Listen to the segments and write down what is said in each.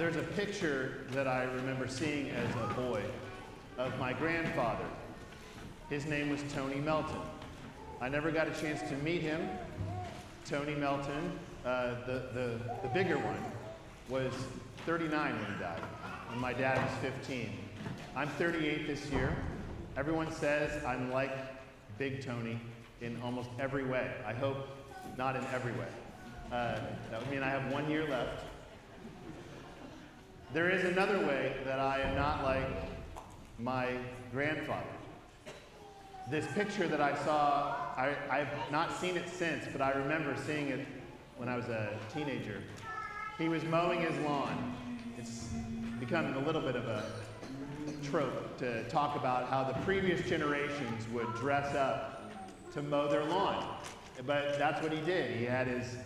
There's a picture that I remember seeing as a boy of my grandfather. His name was Tony Melton. I never got a chance to meet him. Tony Melton, the bigger one, was 39 when he died, and my dad was 15. I'm 38 this year. Everyone says I'm like Big Tony in almost every way. I hope not in every way. That would mean I have 1 year left. There is another way that I am not like my grandfather. This picture that I saw, I've not seen it since, but I remember seeing it when I was a teenager. He was mowing his lawn. It's become a little bit of a trope to talk about how the previous generations would dress up to mow their lawn. But that's what he did. He had his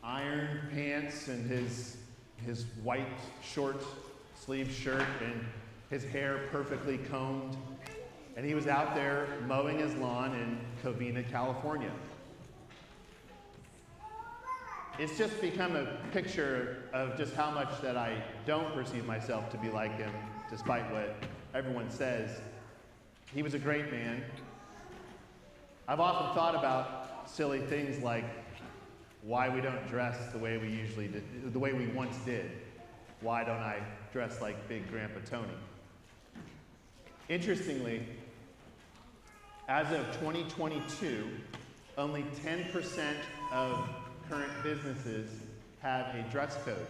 iron pants and his white short sleeve shirt and his hair perfectly combed. And he was out there mowing his lawn in Covina, California. It's just become a picture of just how much that I don't perceive myself to be like him, despite what everyone says. He was a great man. I've often thought about silly things like why we don't dress the way we usually did, the way we once did. Why don't I dress like Big Grandpa Tony? Interestingly, as of 2022, only 10% of current businesses have a dress code.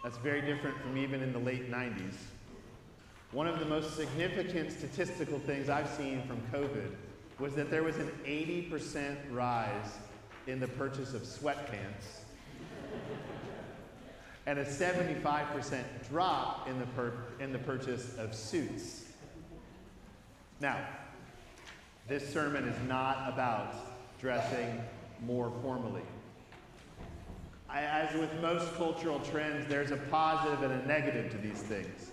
That's very different from even in the late 90s. One of the most significant statistical things I've seen from COVID was that there was an 80% rise in the purchase of sweatpants and a 75% drop in the purchase of suits. Now, this sermon is not about dressing more formally. As with most cultural trends, there's a positive and a negative to these things.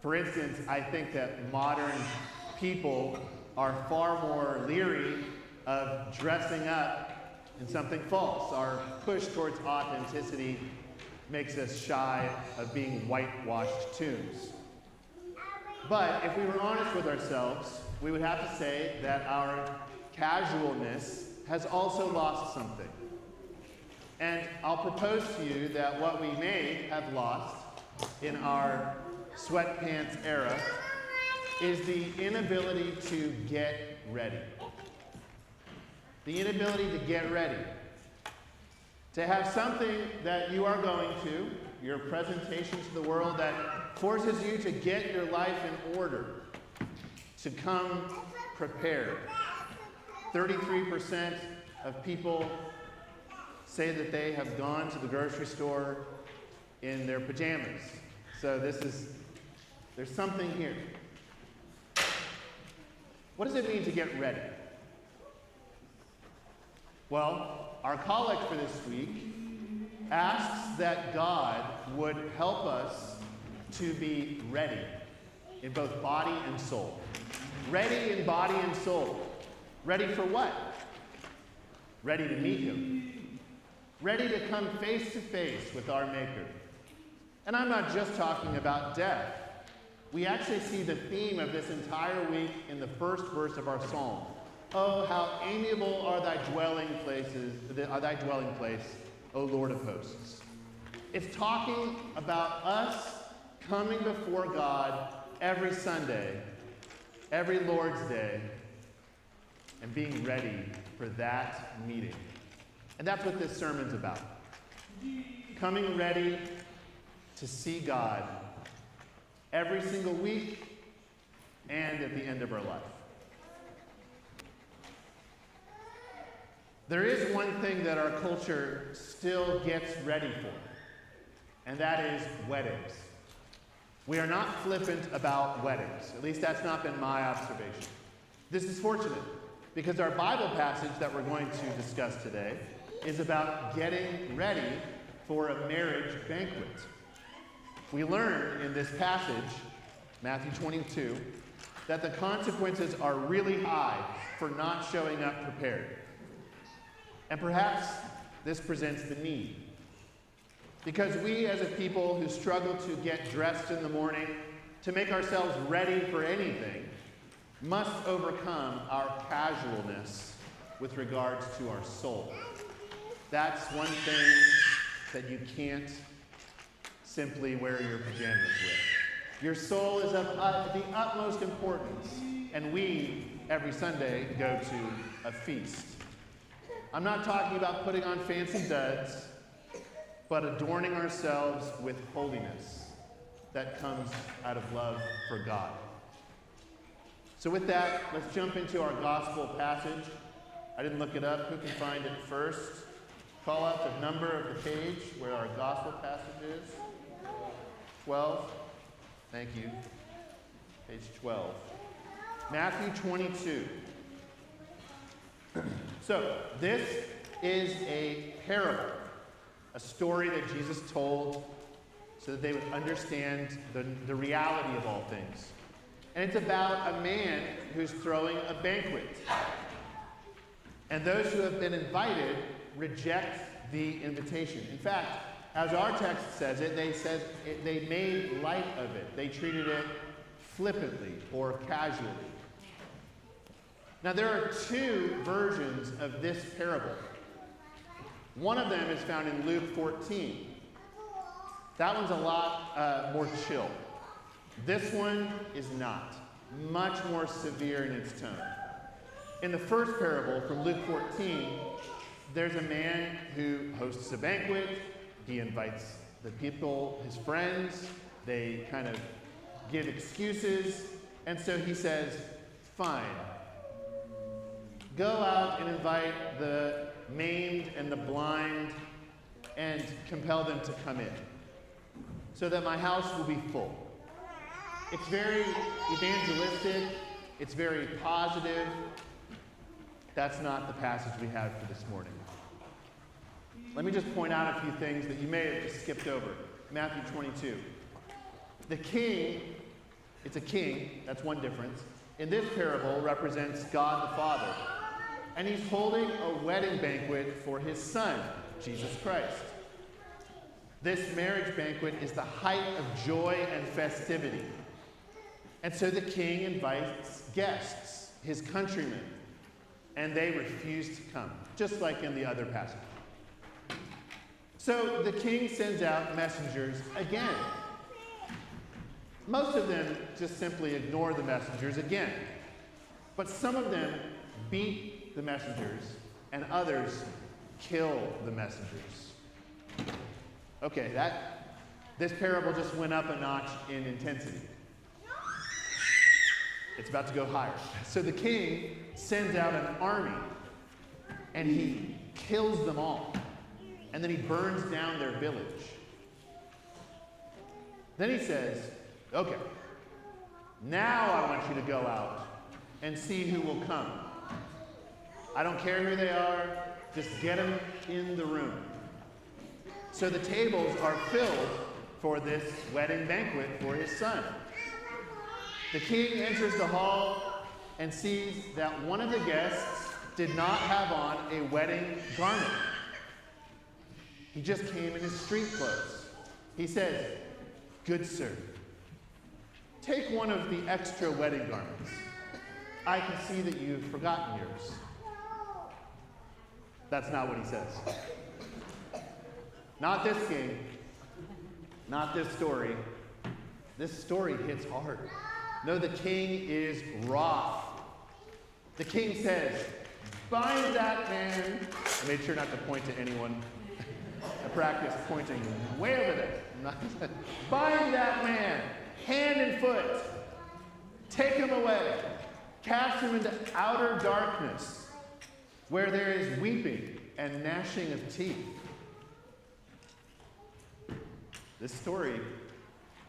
For instance, I think that modern people are far more leery of dressing up in something false. Our push towards authenticity makes us shy of being whitewashed tombs. But if we were honest with ourselves, we would have to say that our casualness has also lost something. And I'll propose to you that what we may have lost in our sweatpants era is the inability to get ready. The inability to get ready. To have something that you are going to, your presentation to the world, that forces you to get your life in order, to come prepared. 33% of people say that they have gone to the grocery store in their pajamas. So there's something here. What does it mean to get ready? Well, our collect for this week asks that God would help us to be ready in both body and soul. Ready in body and soul. Ready for what? Ready to meet Him. Ready to come face to face with our Maker. And I'm not just talking about death. We actually see the theme of this entire week in the first verse of our psalm. Oh, how amiable are thy dwelling places, thy dwelling place, O Lord of hosts. It's talking about us coming before God every Sunday, every Lord's Day, and being ready for that meeting. And that's what this sermon's about. Coming ready to see God every single week and at the end of our life. There is one thing that our culture still gets ready for, and that is weddings. We are not flippant about weddings. At least that's not been my observation. This is fortunate, because our Bible passage that we're going to discuss today is about getting ready for a marriage banquet. We learn in this passage, Matthew 22, that the consequences are really high for not showing up prepared. And perhaps this presents the need. Because we as a people who struggle to get dressed in the morning, to make ourselves ready for anything, must overcome our casualness with regards to our soul. That's one thing that you can't simply wear your pajamas with. Your soul is of the utmost importance, and we, every Sunday, go to a feast. I'm not talking about putting on fancy duds, but adorning ourselves with holiness that comes out of love for God. So with that, let's jump into our gospel passage. I didn't look it up. Who can find it first? Call out the number of the page where our gospel passage is. 12. Thank you. Page 12. Matthew 22. So, this is a parable, a story that Jesus told so that they would understand the reality of all things. And it's about a man who's throwing a banquet. And those who have been invited reject the invitation. In fact, as our text says it, they made light of it. They treated it flippantly or casually. Now, there are two versions of this parable. One of them is found in Luke 14. That one's a lot more chill. This one is not. Much more severe in its tone. In the first parable from Luke 14, there's a man who hosts a banquet. He invites the people, his friends. They kind of give excuses. And so he says, fine. Go out and invite the maimed and the blind and compel them to come in so that my house will be full. It's very evangelistic. It's very positive. That's not the passage we have for this morning. Let me just point out a few things that you may have just skipped over. Matthew 22. The king, it's a king, that's one difference, in this parable represents God the Father. And he's holding a wedding banquet for his son, Jesus Christ. This marriage banquet is the height of joy and festivity. And so the king invites guests, his countrymen, and they refuse to come, just like in the other passage. So the king sends out messengers again. Most of them just simply ignore the messengers again. But some of them beat the messengers, and others kill the messengers. Okay, this parable just went up a notch in intensity. It's about to go higher. So the king sends out an army, and he kills them all. And then he burns down their village. Then he says, okay, now I want you to go out and see who will come. I don't care who they are, just get them in the room. So the tables are filled for this wedding banquet for his son. The king enters the hall and sees that one of the guests did not have on a wedding garment. He just came in his street clothes. He says, good sir, take one of the extra wedding garments. I can see that you've forgotten yours. That's not what he says. Not this king. Not this story. This story hits hard. No, the king is wroth. The king says, bind that man. I made sure not to point to anyone. I practiced pointing way over there. Bind that man, hand and foot. Take him away. Cast him into outer darkness, where there is weeping and gnashing of teeth. This story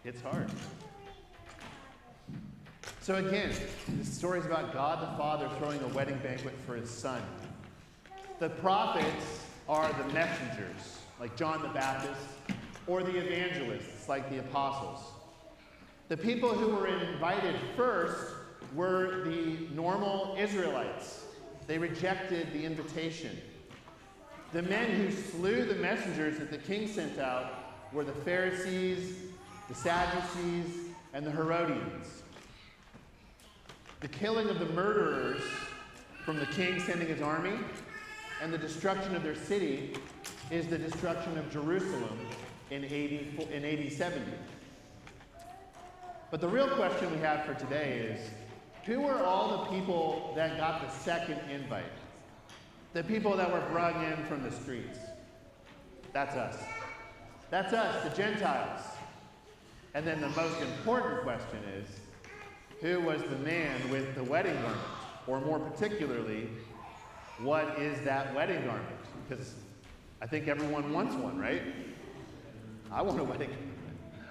hits hard. So again, this story is about God the Father throwing a wedding banquet for his son. The prophets are the messengers, like John the Baptist, or the evangelists, like the apostles. The people who were invited first were the normal Israelites. They rejected the invitation. The men who slew the messengers that the king sent out were the Pharisees, the Sadducees, and the Herodians. The killing of the murderers from the king sending his army and the destruction of their city is the destruction of Jerusalem in AD 70. But the real question we have for today is, who were all the people that got the second invite? The people that were brought in from the streets. That's us. That's us, the Gentiles. And then the most important question is, who was the man with the wedding garment? Or more particularly, what is that wedding garment? Because I think everyone wants one, right? I want a wedding garment.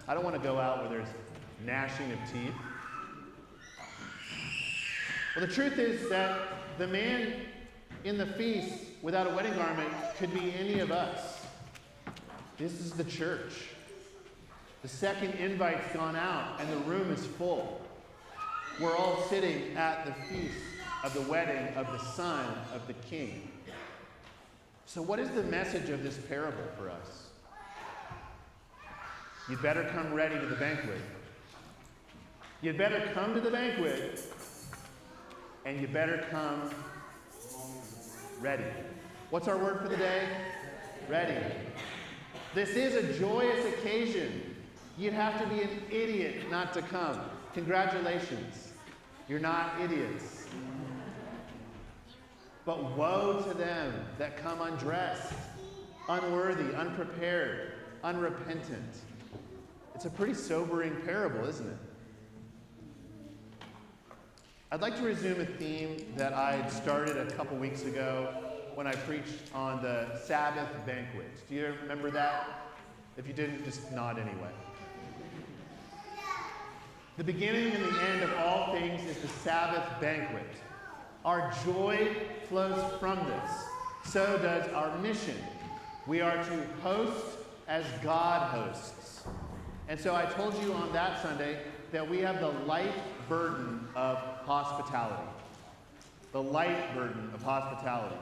I don't want to go out where there's gnashing of teeth. Well, the truth is that the man in the feast without a wedding garment could be any of us. This is the church. The second invite's gone out and the room is full. We're all sitting at the feast of the wedding of the Son of the King. So what is the message of this parable for us? You'd better come ready to the banquet. You'd better come to the banquet, and you better come ready. What's our word for the day? Ready. This is a joyous occasion. You'd have to be an idiot not to come. Congratulations. You're not idiots. But woe to them that come undressed, unworthy, unprepared, unrepentant. It's a pretty sobering parable, isn't it? I'd like to resume a theme that I started a couple weeks ago when I preached on the Sabbath banquet. Do you remember that? If you didn't, just nod anyway. The beginning and the end of all things is the Sabbath banquet. Our joy flows from this. So does our mission. We are to host as God hosts. And so I told you on that Sunday that we have the light burden of hospitality. The light burden of hospitality.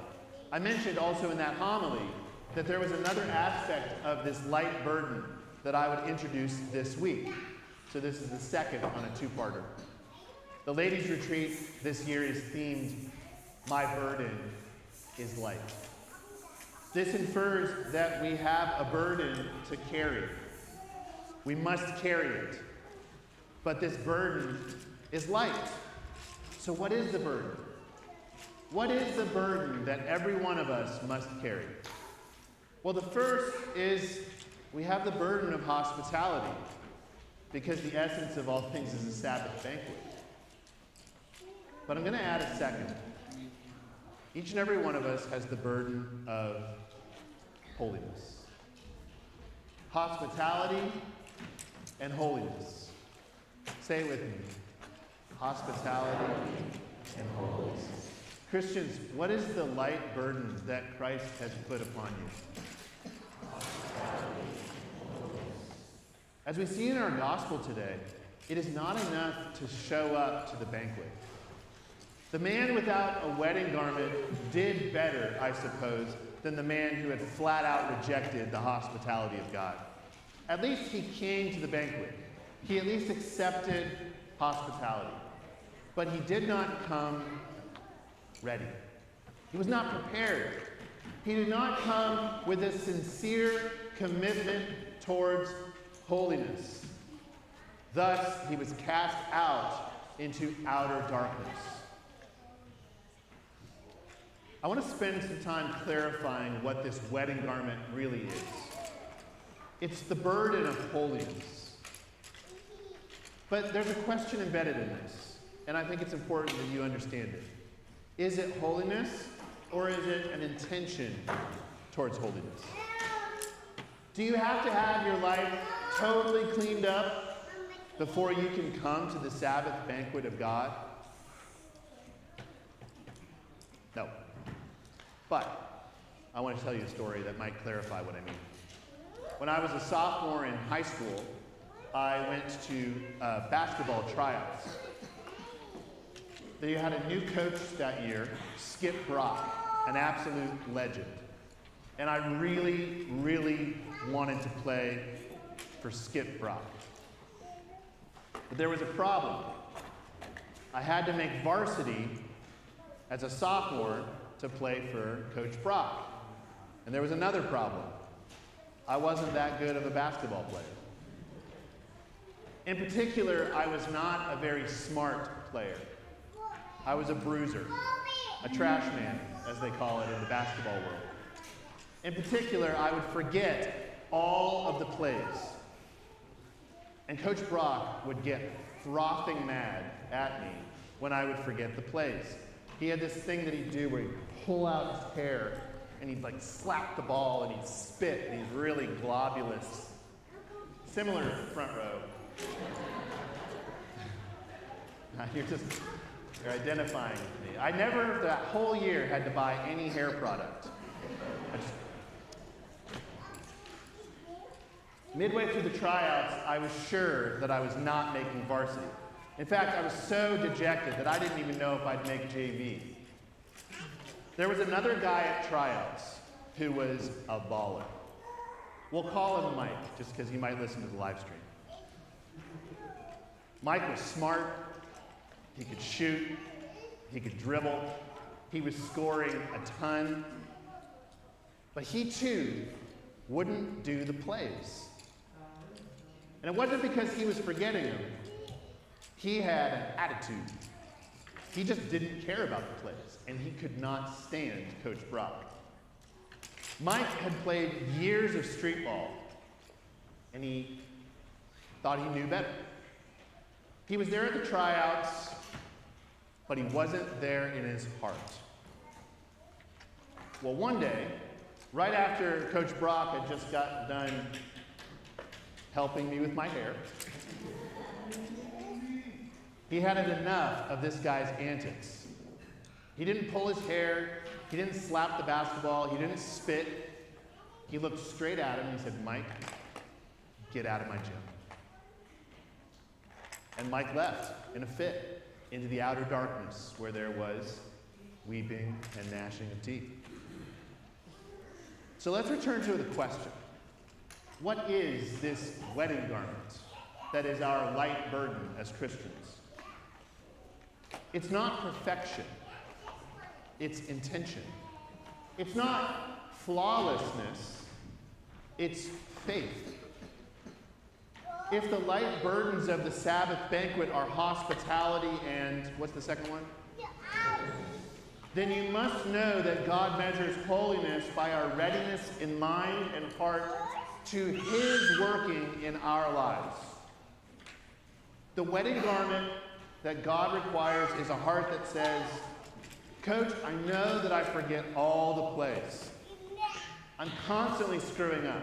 I mentioned also in that homily that there was another aspect of this light burden that I would introduce this week. So this is the second on a two-parter. The ladies' retreat this year is themed, My Burden is Light. This infers that we have a burden to carry. We must carry it. But this burden is light. So what is the burden? What is the burden that every one of us must carry? Well, the first is we have the burden of hospitality, because the essence of all things is a Sabbath banquet. But I'm going to add a second. Each and every one of us has the burden of holiness. Hospitality and holiness. Say it with me. Hospitality and holiness. Christians, what is the light burden that Christ has put upon you? As we see in our gospel today, it is not enough to show up to the banquet. The man without a wedding garment did better, I suppose, than the man who had flat out rejected the hospitality of God. At least he came to the banquet. He at least accepted hospitality. But he did not come ready. He was not prepared. He did not come with a sincere commitment towards holiness. Thus, he was cast out into outer darkness. I want to spend some time clarifying what this wedding garment really is. It's the burden of holiness. But there's a question embedded in this, and I think it's important that you understand it. Is it holiness, or is it an intention towards holiness? Do you have to have your life totally cleaned up before you can come to the Sabbath banquet of God? No. But I want to tell you a story that might clarify what I mean. When I was a sophomore in high school, I went to basketball tryouts. They had a new coach that year, Skip Brock, an absolute legend. And I really, really wanted to play for Skip Brock. But there was a problem. I had to make varsity as a sophomore to play for Coach Brock. And there was another problem. I wasn't that good of a basketball player. In particular, I was not a very smart player. I was a bruiser, a trash man, as they call it in the basketball world. In particular, I would forget all of the plays. And Coach Brock would get frothing mad at me when I would forget the plays. He had this thing that he'd do where he'd pull out his hair and he'd like slap the ball and he'd spit and he's really globulous. Similar front row. You're identifying with me. I never, that whole year, had to buy any hair product. Midway through the tryouts, I was sure that I was not making varsity. In fact, I was so dejected that I didn't even know if I'd make JV. There was another guy at tryouts who was a baller. We'll call him Mike, just because he might listen to the live stream. Mike was smart, he could shoot, he could dribble, he was scoring a ton, but he too wouldn't do the plays. And it wasn't because he was forgetting them. He had an attitude. He just didn't care about the plays, and he could not stand Coach Brock. Mike had played years of street ball, and he thought he knew better. He was there at the tryouts, but he wasn't there in his heart. Well, one day, right after Coach Brock had just got done helping me with my hair, he had had enough of this guy's antics. He didn't pull his hair, he didn't slap the basketball, he didn't spit. He looked straight at him and he said, "Mike, get out of my gym." And Mike left in a fit into the outer darkness where there was weeping and gnashing of teeth. So let's return to the question. What is this wedding garment that is our light burden as Christians? It's not perfection. It's intention. It's not flawlessness. It's faith. If the light burdens of the Sabbath banquet are hospitality and, what's the second one? Then you must know that God measures holiness by our readiness in mind and heart to His working in our lives. The wedding garment that God requires is a heart that says, "Coach, I know that I forget all the plays. I'm constantly screwing up.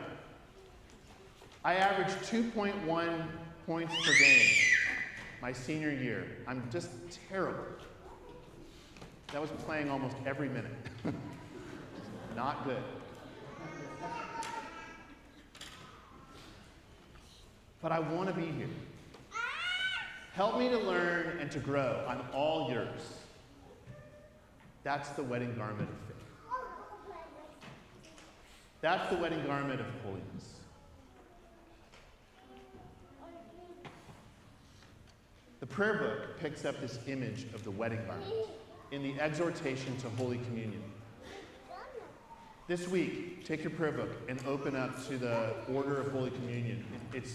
I averaged 2.1 points per game my senior year. I'm just terrible." That was playing almost every minute. Not good. But I want to be here. Help me to learn and to grow. I'm all yours. That's the wedding garment of faith. That's the wedding garment of holiness. The prayer book picks up this image of the wedding garment in the exhortation to Holy Communion. This week, take your prayer book and open up to the order of Holy Communion.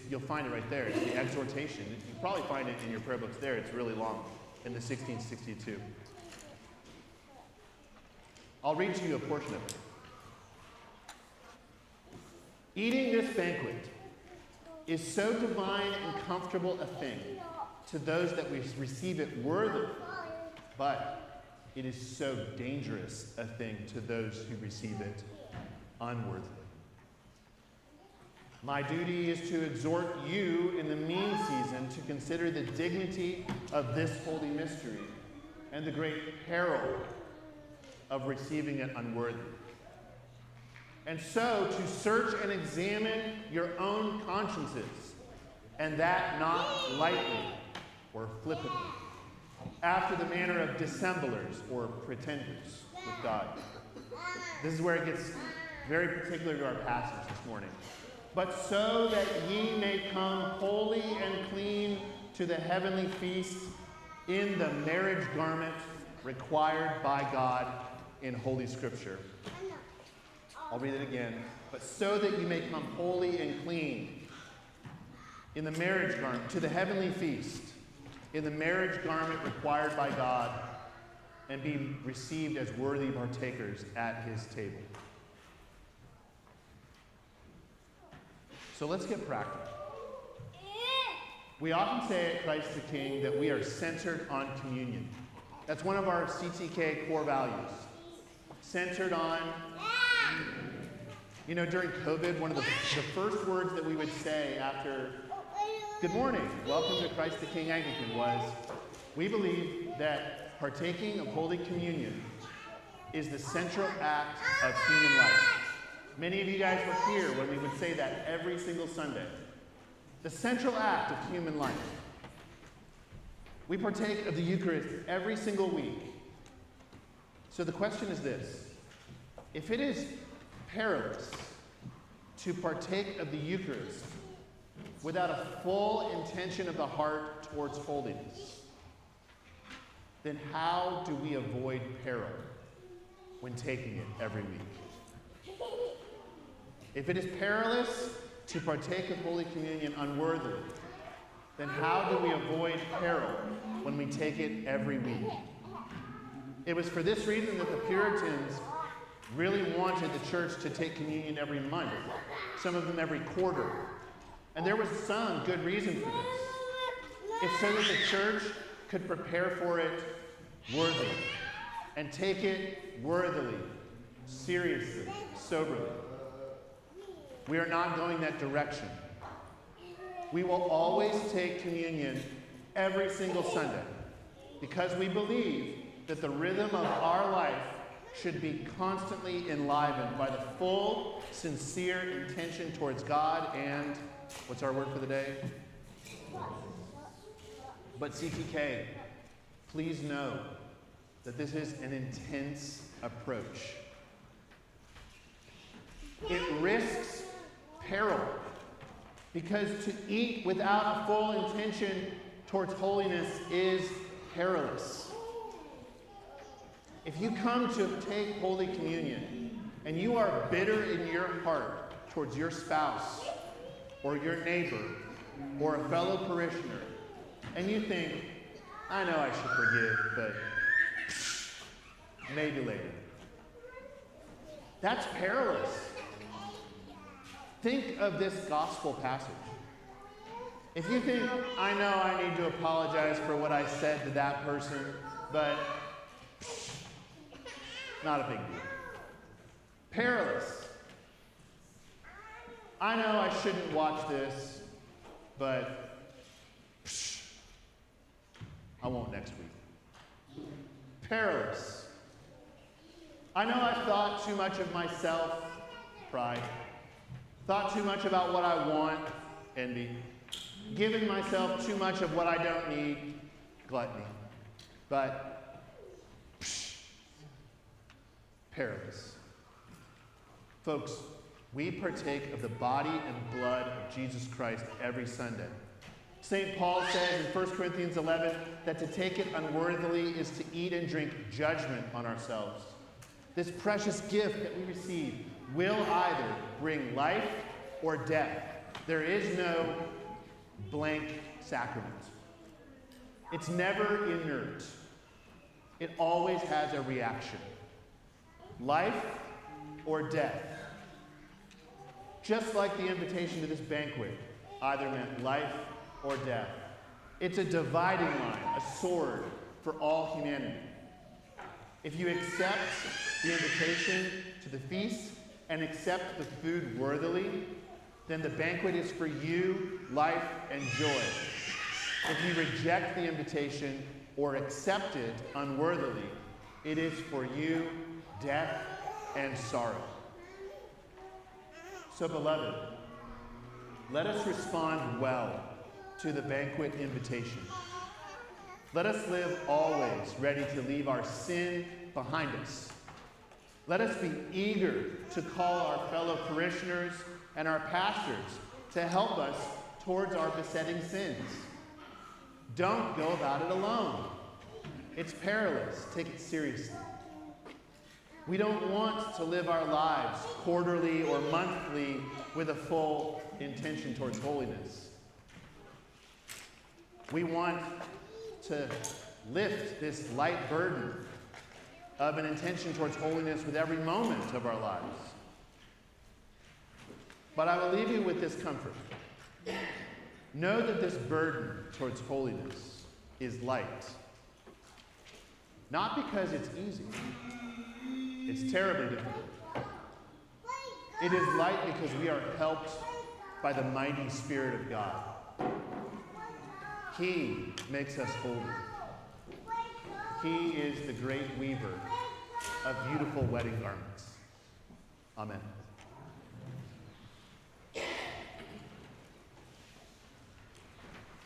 You'll find it right there. It's the exhortation. You can probably find it in your prayer books there. It's really long, in the 1662. I'll read to you a portion of it. Eating this banquet is so divine and comfortable a thing to those that we receive it worthily, but it is so dangerous a thing to those who receive it unworthily. My duty is to exhort you in the mean season to consider the dignity of this holy mystery and the great peril of receiving it unworthily. And so to search and examine your own consciences, and that not lightly or flippantly, after the manner of dissemblers or pretenders with God. This is where it gets very particular to our passage this morning. but so that ye may come holy and clean to the heavenly feast in the marriage garment required by God in Holy Scripture. I'll read it again. But so that you may come holy and clean in the marriage garment to the heavenly feast in the marriage garment required by God, and be received as worthy partakers at his table. So let's get practical. We often say at Christ the King that we are centered on communion. That's one of our CTK core values. Centered on, during COVID, one of the first words that we would say after good morning, welcome to Christ the King Anglican was, we believe that partaking of Holy Communion is the central act of human life. Many of you guys were here when we would say that every single Sunday. The central act of human life. We partake of the Eucharist every single week. So the question is this: if it is perilous to partake of the Eucharist without a full intention of the heart towards holiness, then how do we avoid peril when taking it every week? If it is perilous to partake of Holy Communion unworthily, then how do we avoid peril when we take it every week? It was for this reason that the Puritans really wanted the church to take communion every month, some of them every quarter. And there was some good reason for this. It's so that the church could prepare for it worthily and take it worthily, seriously, soberly. We are not going that direction. We will always take communion every single Sunday because we believe that the rhythm of our life should be constantly enlivened by the full, sincere intention towards God and, what's our word for the day? But CTK, please know that this is an intense approach. It risks peril because to eat without a full intention towards holiness is perilous. If you come to take Holy Communion and you are bitter in your heart towards your spouse or your neighbor or a fellow parishioner, and you think, I know I should forgive, but maybe later. That's perilous. Think of this gospel passage. If you think, I know I need to apologize for what I said to that person, but not a big deal. Perilous. I know I shouldn't watch this, but I won't next week. Perilous. I know I've thought too much of myself, pride. Thought too much about what I want, envy. Given myself too much of what I don't need, gluttony. But perilous. Folks, we partake of the body and blood of Jesus Christ every Sunday. St. Paul says in 1 Corinthians 11 that to take it unworthily is to eat and drink judgment on ourselves. This precious gift that we receive will either bring life or death. There is no blank sacrament. It's never inert. It always has a reaction. Life or death. Just like the invitation to this banquet either meant life or death. It's a dividing line, a sword for all humanity. If you accept the invitation to the feast and accept the food worthily, then the banquet is for you, life and joy. If you reject the invitation or accept it unworthily, it is for you, death and sorrow. So, beloved, let us respond well to the banquet invitation. Let us live always ready to leave our sin behind us. Let us be eager to call our fellow parishioners and our pastors to help us towards our besetting sins. Don't go about it alone. It's perilous. Take it seriously. We don't want to live our lives quarterly or monthly with a full intention towards holiness. We want to lift this light burden of an intention towards holiness with every moment of our lives. But I will leave you with this comfort. Know that this burden towards holiness is light. Not because it's easy. It's terribly difficult. It is light because we are helped by the mighty Spirit of God. He makes us holy. He is the great weaver of beautiful wedding garments. Amen.